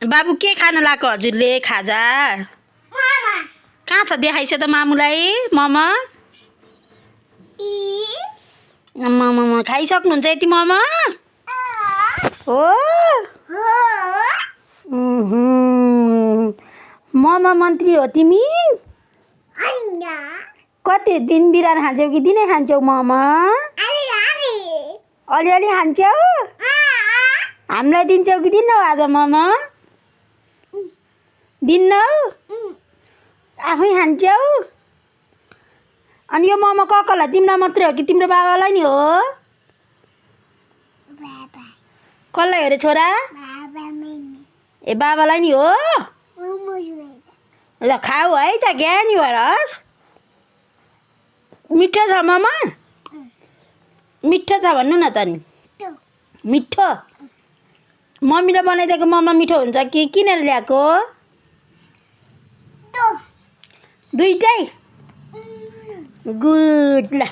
बाबु के खान लाएको हजुरले खाजा कहाँ छ देखाइस त मामुलाई ममा ममा खाइसक्नुहुन्छ यति ममा हो ममा मन्त्री हो तिमी कति दिन बिरान खान्छौ कि दिनै खान्छौ ममा अलिअलि खान्छौ हामीलाई दिन्छौ कि दिन्नौ आज ममा दिन्नौ आफै खान्छौ अनि यो ममा ककलाई तिमीलाई मात्रै हो कि तिम्रो बाबालाई नि हो कसलाई हो रे छोरा ए बाबालाई नि हो ल खाऊ है त ज्ञानी भएरस् मिठो छ ममा मिठो छ भन्नु न त नि मिठो मम्मीले बनाइदिएको ममा मिठो हुन्छ कि किनेर ल्याएको दुईटै गुड ल